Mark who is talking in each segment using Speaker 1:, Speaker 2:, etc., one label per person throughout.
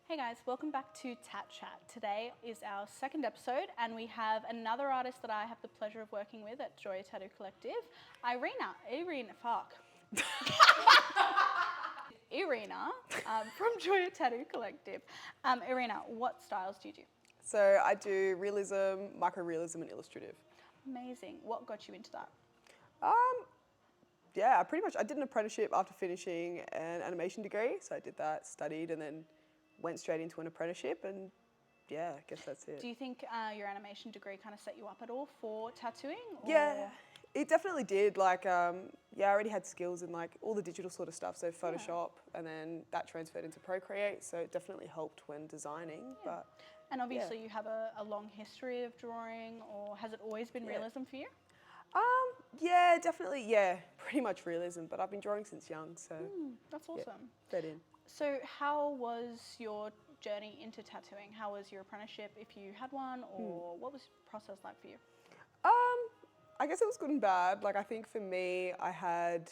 Speaker 1: Hey guys, welcome back to Tat Chat. Today is our second episode and we have another artist that I have the pleasure of working with at Joya Tattoo Collective, Irina from Joya Tattoo Collective. Irina, what styles do you do?
Speaker 2: So I do realism, micro-realism and illustrative.
Speaker 1: Amazing. What got you into that?
Speaker 2: Yeah, I did an apprenticeship after finishing an animation degree. So I did that, studied and then went straight into an apprenticeship and yeah, I guess that's it.
Speaker 1: Do you think your animation degree kind of set you up at all for tattooing? Or?
Speaker 2: Yeah, it definitely did. I already had skills in like all the digital sort of stuff. So Photoshop and then that transferred into Procreate. So it definitely helped when designing, but.
Speaker 1: And obviously you have a long history of drawing, or has it always been realism for you?
Speaker 2: Yeah, definitely, yeah, pretty much realism, but I've been drawing since young, so.
Speaker 1: That's awesome.
Speaker 2: Yeah, fed in.
Speaker 1: So how was your journey into tattooing? How was your apprenticeship, if you had one, or what was the process like for you?
Speaker 2: I guess it was good and bad. Like I think for me, I had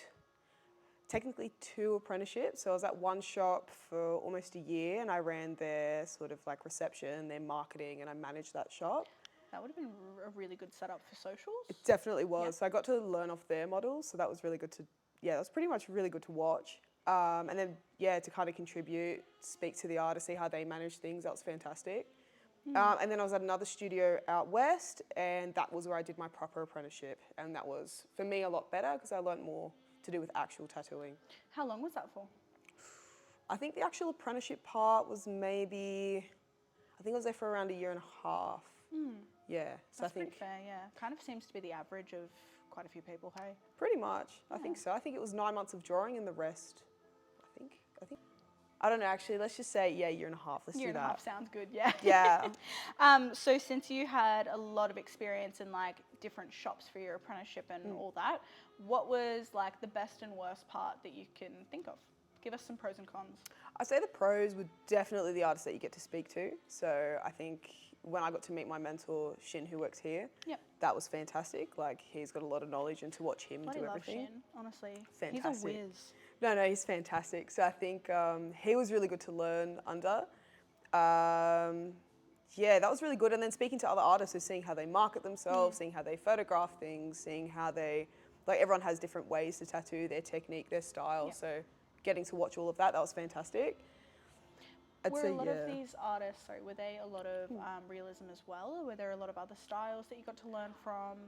Speaker 2: technically 2 apprenticeships. So I was at one shop for almost a year and I ran their sort of like reception, their marketing, and I managed that shop.
Speaker 1: That would have been a really good setup for socials.
Speaker 2: It definitely was. So I got to learn off their models. So that was really good that was pretty much really good to watch. And then, to kind of contribute, speak to the artist, see how they manage things. That was fantastic. And then I was at another studio out west and that was where I did my proper apprenticeship. And that was, for me, a lot better because I learned more to do with actual tattooing.
Speaker 1: How long was that for?
Speaker 2: I think the actual apprenticeship part was I think I was there for around a year and a half. Yeah. So
Speaker 1: That's
Speaker 2: I think
Speaker 1: pretty fair, yeah. Kind of seems to be the average of quite a few people, hey?
Speaker 2: pretty much. I think so. I think it was 9 months of drawing and the rest, I think. I don't know, actually. Let's just say, year and a half. Let's do that.
Speaker 1: Year and a half sounds good, yeah.
Speaker 2: Yeah.
Speaker 1: So since you had a lot of experience in like different shops for your apprenticeship and all that, what was like the best and worst part that you can think of? Give us some pros and cons.
Speaker 2: I'd say the pros were definitely the artists that you get to speak to. So I think when I got to meet my mentor, Shin, who works here, that was fantastic. Like, he's got a lot of knowledge, and to watch him do everything.
Speaker 1: Love Shin, honestly.
Speaker 2: Fantastic.
Speaker 1: He's a whiz.
Speaker 2: No, he's fantastic. So I think he was really good to learn under. That was really good. And then speaking to other artists, so seeing how they market themselves, seeing how they photograph things, seeing how everyone has different ways to tattoo, their technique, their style. So getting to watch all of that was fantastic.
Speaker 1: Were a lot of these artists, were they a lot of realism as well? Or were there a lot of other styles that you got to learn from?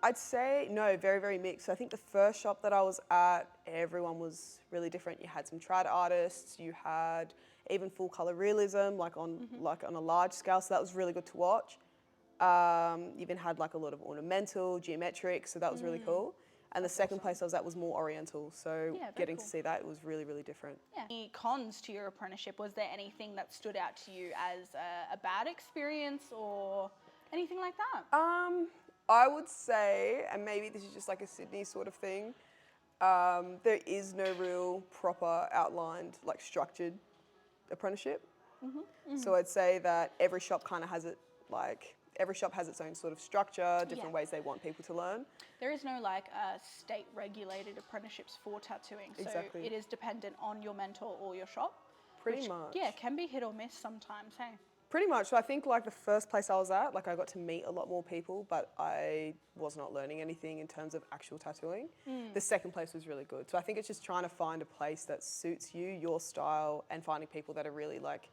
Speaker 2: I'd say, no, very, very mixed. I think the first shop that I was at, everyone was really different. You had some trad artists, you had even full color realism, like on a large scale, so that was really good to watch. You even had like a lot of ornamental, geometric, so that was really cool. And the second place I was at was more oriental, so getting to see that was really, really different.
Speaker 1: Yeah. Any cons to your apprenticeship? Was there anything that stood out to you as a bad experience or anything like that?
Speaker 2: I would say, and maybe this is just like a Sydney sort of thing, there is no real proper outlined, like structured apprenticeship. So I'd say that every shop kind of has every shop has its own sort of structure, different ways they want people to learn.
Speaker 1: There is no state regulated apprenticeships for tattooing.
Speaker 2: Exactly.
Speaker 1: So it is dependent on your mentor or your shop.
Speaker 2: Pretty much.
Speaker 1: Yeah, can be hit or miss sometimes, hey?
Speaker 2: Pretty much. So I think like the first place I was at, like I got to meet a lot more people, but I was not learning anything in terms of actual tattooing. The second place was really good. So I think it's just trying to find a place that suits you, your style, and finding people that are really like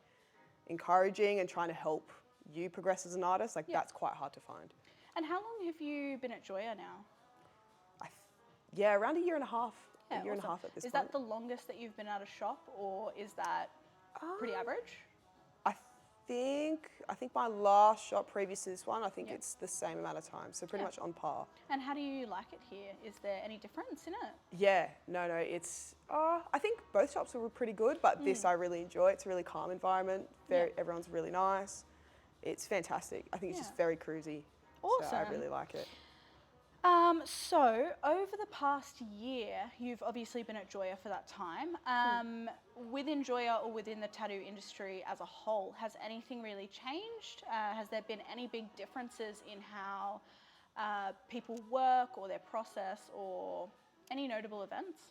Speaker 2: encouraging and trying to help you progress as an artist. Like that's quite hard to find.
Speaker 1: And how long have you been at Joya now?
Speaker 2: Around a year and a half.
Speaker 1: Yeah,
Speaker 2: a year and a half at this point.
Speaker 1: Is that the longest that you've been at a shop, or is that pretty average?
Speaker 2: I think my last shop previous to this one, I think it's the same amount of time. So pretty much on par.
Speaker 1: And how do you like it here? Is there any difference in it?
Speaker 2: Yeah, no, it's, I think both shops were pretty good, but this I really enjoy. It's a really calm environment. Everyone's really nice. It's fantastic. I think it's just very cruisy.
Speaker 1: Awesome.
Speaker 2: So I really like it.
Speaker 1: So over the past year, you've obviously been at Joya for that time. Within Joya or within the tattoo industry as a whole, has anything really changed? Has there been any big differences in how people work or their process or any notable events?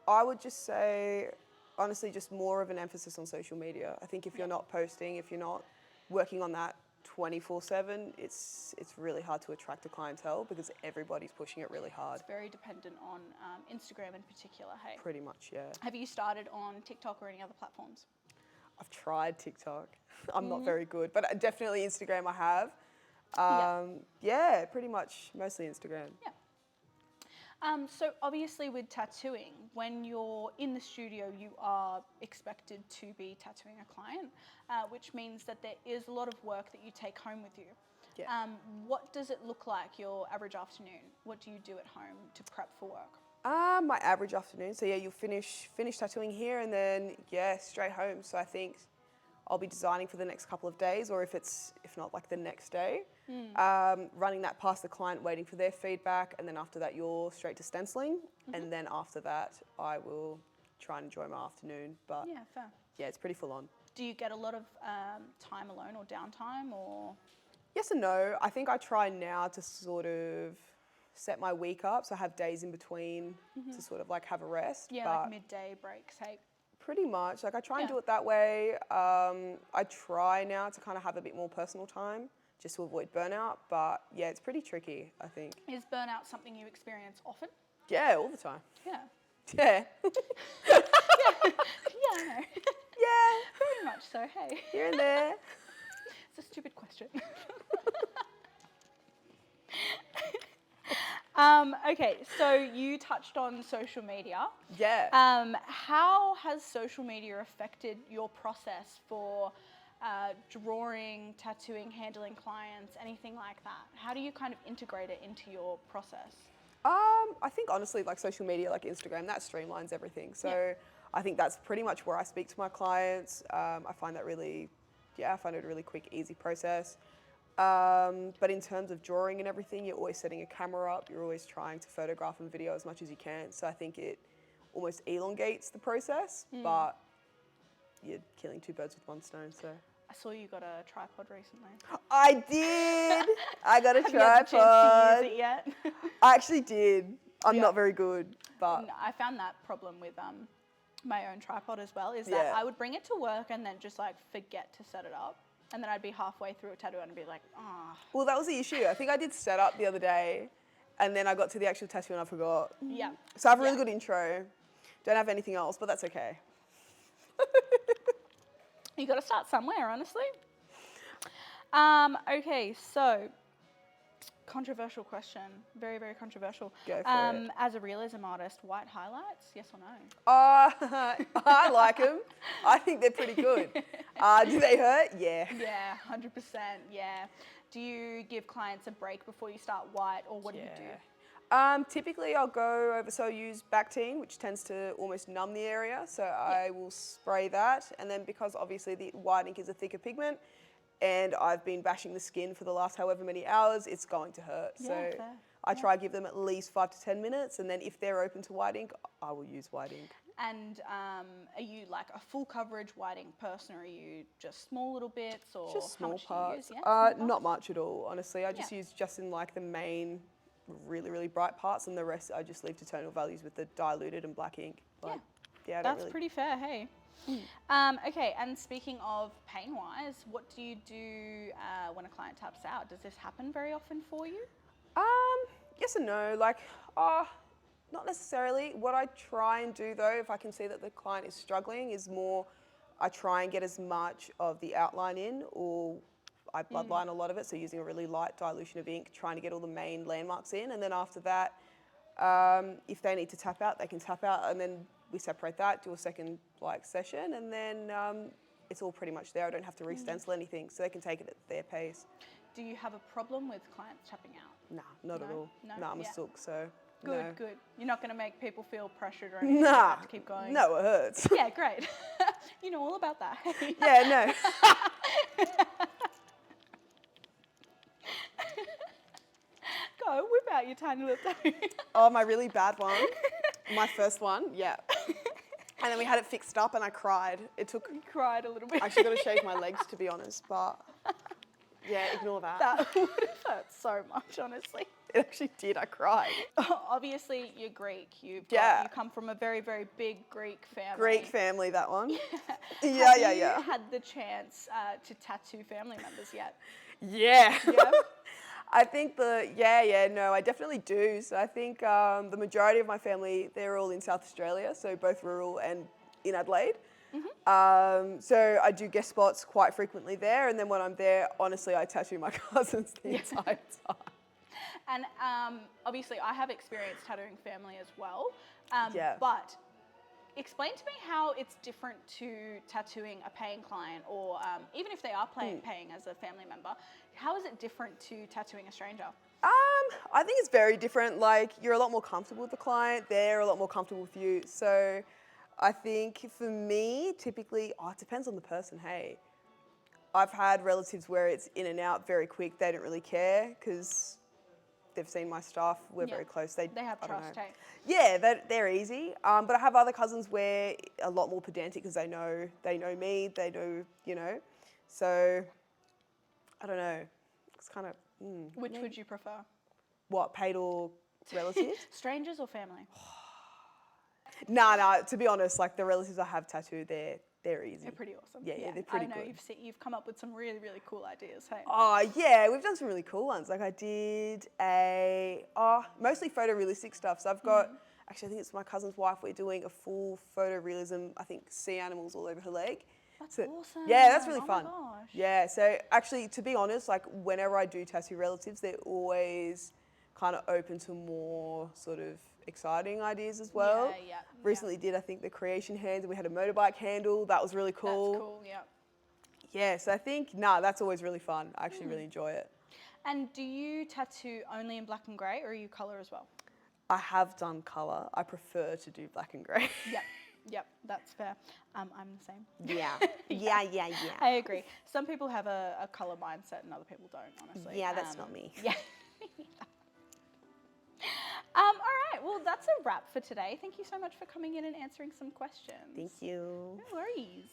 Speaker 2: I would just say honestly just more of an emphasis on social media. I think if you're not posting, if you're not working on that 24/7, it's really hard to attract a clientele because everybody's pushing it really hard.
Speaker 1: It's very dependent on Instagram in particular, hey?
Speaker 2: Pretty much, yeah.
Speaker 1: Have you started on TikTok or any other platforms?
Speaker 2: I've tried TikTok. I'm not very good, but definitely Instagram I have. Yeah, pretty much mostly Instagram.
Speaker 1: Yeah. So obviously with tattooing, when you're in the studio, you are expected to be tattooing a client, which means that there is a lot of work that you take home with you.
Speaker 2: Yeah.
Speaker 1: What does it look like your average afternoon? What do you do at home to prep for work?
Speaker 2: My average afternoon. So yeah, you'll finish tattooing here and then straight home. So I think I'll be designing for the next couple of days, or if not like the next day, running that past the client, waiting for their feedback, and then after that you're straight to stenciling, and then after that I will try and enjoy my afternoon. But
Speaker 1: Yeah, fair.
Speaker 2: yeah, it's pretty full on.
Speaker 1: Do you get a lot of time alone or downtime, or?
Speaker 2: Yes and no. I think I try now to sort of set my week up, so I have days in between to sort of like have a rest.
Speaker 1: Yeah,
Speaker 2: but
Speaker 1: like midday breaks, hey?
Speaker 2: pretty much. Like I try and
Speaker 1: Yeah.
Speaker 2: do it that way. I try now to kind of have a bit more personal time just to avoid burnout. But yeah, it's pretty tricky, I think.
Speaker 1: Is burnout something you experience often?
Speaker 2: Yeah, all the time.
Speaker 1: Yeah.
Speaker 2: Yeah.
Speaker 1: Yeah, I know.
Speaker 2: Yeah,
Speaker 1: Pretty much so, hey.
Speaker 2: here and there.
Speaker 1: It's a stupid question. Okay, so you touched on social media.
Speaker 2: Yeah.
Speaker 1: How has social media affected your process for drawing, tattooing, handling clients, anything like that? How do you kind of integrate it into your process?
Speaker 2: I think honestly, like social media, like Instagram, that streamlines everything. So
Speaker 1: Yeah.
Speaker 2: I think that's pretty much where I speak to my clients. I find that really, I find it a really quick, easy process. But in terms of drawing and everything, you're always setting a camera up. You're always trying to photograph and video as much as you can. So I think it almost elongates the process, but you're killing two birds with one stone. So
Speaker 1: I saw you got a tripod recently.
Speaker 2: I did. I got a
Speaker 1: Have you had the chance to
Speaker 2: tripod.
Speaker 1: use it yet?
Speaker 2: I actually did. I'm
Speaker 1: Yeah.
Speaker 2: not very good, but
Speaker 1: No, I found that problem with my own tripod as well, is that
Speaker 2: Yeah.
Speaker 1: I would bring it to work and then just like forget to set it up. And then I'd be halfway through a tattoo and I'd be like, ah.
Speaker 2: well, that was the issue. I think I did set up the other day, and then I got to the actual tattoo and I forgot.
Speaker 1: Yeah.
Speaker 2: So I have a really
Speaker 1: Yeah.
Speaker 2: good intro. Don't have anything else, but that's okay.
Speaker 1: You got to start somewhere, honestly. Okay, so controversial question. Very, very controversial.
Speaker 2: Go for it.
Speaker 1: As a realism artist, white highlights, yes or no?
Speaker 2: I like them. I think they're pretty good. Do they hurt? Yeah.
Speaker 1: Yeah, 100%. Yeah. Do you give clients a break before you start white, or what do you do?
Speaker 2: Typically I'll go over, so I use Bactine, which tends to almost numb the area. So I will spray that. And then because obviously the white ink is a thicker pigment and I've been bashing the skin for the last however many hours, it's going to hurt.
Speaker 1: Yeah,
Speaker 2: So
Speaker 1: fair.
Speaker 2: I try to give them at least 5 to 10 minutes. And then if they're open to white ink, I will use white ink.
Speaker 1: And are you like a full coverage white ink person, or are you just small little bits, or
Speaker 2: Just
Speaker 1: how
Speaker 2: small
Speaker 1: much do you
Speaker 2: parts.
Speaker 1: use? Yeah, small
Speaker 2: Not
Speaker 1: parts?
Speaker 2: much at all, honestly. I just
Speaker 1: Yeah.
Speaker 2: use just in like the main really, really bright parts, and the rest I just leave to tonal values with the diluted and black ink. Like, yeah, I don't
Speaker 1: That's
Speaker 2: really...
Speaker 1: pretty fair, hey. Okay, and speaking of pain-wise, what do you do when a client taps out? Does this happen very often for you?
Speaker 2: Yes and no. Like, not necessarily. What I try and do though, if I can see that the client is struggling, is more I try and get as much of the outline in, or I bloodline a lot of it, so using a really light dilution of ink, trying to get all the main landmarks in, and then after that, if they need to tap out, they can tap out, and then we separate that, do a second like session, and then it's all pretty much there. I don't have to re-stencil anything, so they can take it at their pace.
Speaker 1: Do you have a problem with clients tapping out?
Speaker 2: Nah, not at
Speaker 1: No?
Speaker 2: all.
Speaker 1: No?
Speaker 2: Nah, I'm a
Speaker 1: Yeah.
Speaker 2: sook, so
Speaker 1: Good,
Speaker 2: no.
Speaker 1: good. You're not going to make people feel pressured or anything like
Speaker 2: Nah,
Speaker 1: that to keep going?
Speaker 2: no, it hurts.
Speaker 1: Yeah, great. You know all about that.
Speaker 2: Yeah, no.
Speaker 1: Go, whip out your tiny little tattoo.
Speaker 2: Oh, my really bad one. My first one, yeah. And then we had it fixed up and I cried. It took,
Speaker 1: You cried a little bit.
Speaker 2: I actually got to shave my legs to be honest, but yeah, ignore that.
Speaker 1: That would have hurt so much, honestly.
Speaker 2: It actually did. I cried.
Speaker 1: Obviously, you're Greek. You come from a very, very big Greek family.
Speaker 2: Greek family, that one.
Speaker 1: Have
Speaker 2: Yeah.
Speaker 1: you had the chance to tattoo family members yet?
Speaker 2: Yeah.
Speaker 1: Yeah.
Speaker 2: I think I definitely do. So I think the majority of my family, they're all in South Australia, so both rural and in Adelaide. So I do guest spots quite frequently there, and then when I'm there, honestly, I tattoo my cousins the entire time.
Speaker 1: And obviously, I have experience tattooing family as well.
Speaker 2: Yeah.
Speaker 1: But explain to me how it's different to tattooing a paying client, or even if they are paying as a family member. How is it different to tattooing a stranger?
Speaker 2: I think it's very different. Like, you're a lot more comfortable with the client, they're a lot more comfortable with you. So I think for me, typically, it depends on the person, hey. I've had relatives where it's in and out very quick, they don't really care because they've seen my stuff, we're very close.
Speaker 1: They have trust, hey?
Speaker 2: Yeah, they're easy. But I have other cousins where a lot more pedantic because they know me, they know, So, I don't know. It's kind of...
Speaker 1: Which would you prefer?
Speaker 2: What, paid or relatives?
Speaker 1: Strangers or family?
Speaker 2: Nah, to be honest, like the relatives I have tattooed, they're easy.
Speaker 1: They're pretty awesome.
Speaker 2: Yeah, they're pretty good.
Speaker 1: I know you've come up with some really, really cool ideas, hey?
Speaker 2: Oh, yeah, we've done some really cool ones. Like I did mostly photorealistic stuff. So I've got, actually I think it's my cousin's wife, we're doing a full photorealism, I think sea animals all over her leg.
Speaker 1: That's awesome.
Speaker 2: Yeah, that's really fun.
Speaker 1: Oh my gosh.
Speaker 2: Yeah, so actually, to be honest, like whenever I do tattoo relatives, they're always kind of open to more sort of exciting ideas as well.
Speaker 1: Yeah.
Speaker 2: Recently did, I think, the creation hands, and we had a motorbike handle. That was really cool.
Speaker 1: That's cool, yeah.
Speaker 2: Yeah, so I think, that's always really fun. I actually really enjoy it.
Speaker 1: And do you tattoo only in black and grey, or are you colour as well?
Speaker 2: I have done colour. I prefer to do black and grey.
Speaker 1: Yep, that's fair. I'm the same.
Speaker 2: Yeah.
Speaker 1: I agree. Some people have a colour mindset and other people don't, honestly.
Speaker 2: Yeah, that's not me.
Speaker 1: Yeah. All right, well, that's a wrap for today. Thank you so much for coming in and answering some questions.
Speaker 2: Thank you.
Speaker 1: No worries.